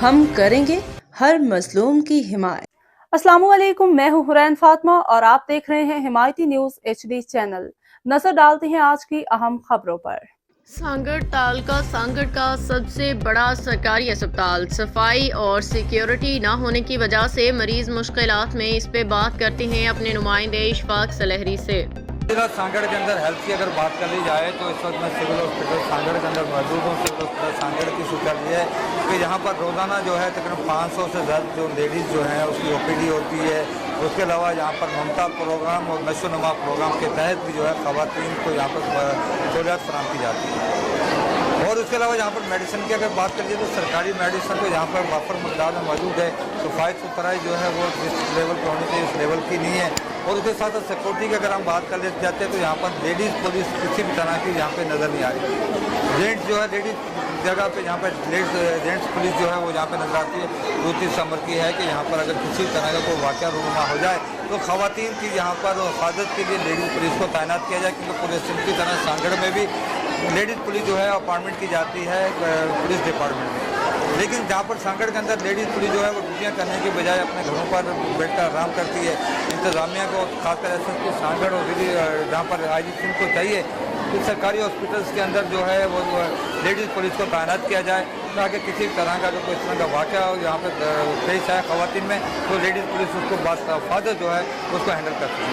ہم کریں گے ہر مظلوم کی حمایت۔ السلام علیکم، میں ہوں حرین فاطمہ اور آپ دیکھ رہے ہیں حمایتی نیوز HD چینل۔ نظر ڈالتے ہیں آج کی اہم خبروں پر۔ سانگڑ تعلقہ سانگڑ کا سب سے بڑا سرکاری اسپتال صفائی اور سیکیورٹی نہ ہونے کی وجہ سے مریض مشکلات میں، اس پہ بات کرتے ہیں اپنے نمائندے اشفاق سلہری سے۔ ضلع سانگڑ کے اندر ہیلتھ کی اگر بات کر لی جائے تو اس وقت میں سول ہاسپٹل سانگڑ کے اندر موجود ہوں۔ سول ہاسپٹل سانگڑ کی صورت یہ ہے کہ یہاں پر روزانہ جو ہے تقریباً 500 سے زیادہ جو لیڈیز جو ہیں اس کی OPD ہوتی ہے۔ اس کے علاوہ یہاں پر ممتا پروگرام اور نشو و نما پروگرام کے تحت بھی جو ہے خواتین کو یہاں پر سہولیات فراہم کی جاتی ہے۔ اور اس کے علاوہ یہاں پر میڈیسن کی اگر بات کریے تو سرکاری میڈیسن تو یہاں پر وافر مقدار میں موجود ہے۔ صفائی ستھرائی جو ہے وہ جس لیول پہ ہونی چاہیے اس لیول کی نہیں ہے۔ اور اس کے ساتھ ساتھ سیکورٹی کی اگر ہم بات کر لیتے جاتے ہیں تو یہاں پر لیڈیز پولیس کسی بھی طرح کی یہاں پہ نظر نہیں آ رہی۔ جینٹس جو ہے لیڈیز جگہ پہ یہاں پہ جینٹس پولیس جو ہے وہ یہاں پہ نظر آتی ہے۔ دوسری امر کی ہے کہ یہاں پر اگر کسی طرح کا کوئی واقعہ رونما ہو جائے تو خواتین کی یہاں پر حفاظت کے لیے لیڈیز پولیس کو تعینات کیا جائے، کیونکہ پولیس کی طرح سانگڑ میں بھی لیڈیز پولیس جو ہے اپارٹمنٹ کی جاتی ہے پولیس ڈپارٹمنٹ میں۔ لیکن جہاں پر سانگڑ کے اندر لیڈیز پولیس جو ہے وہ ڈیوٹیاں کرنے کی بجائے اپنے گھروں پر بیٹھ کر آرام کرتی ہے۔ انتظامیہ کو خاص کر ایس سانگڑ اور جہاں پر IGP کو چاہیے کہ سرکاری ہاسپٹلس کے اندر جو ہے وہ لیڈیز پولیس کو تعینات کیا جائے تاکہ کسی طرح کا کوئی اس طرح کا واقعہ ہو یہاں پہ پیش آئے خواتین میں تو لیڈیز پولیس اس کو بحفاظت جو ہے اس کو ہینڈل کرتی ہے۔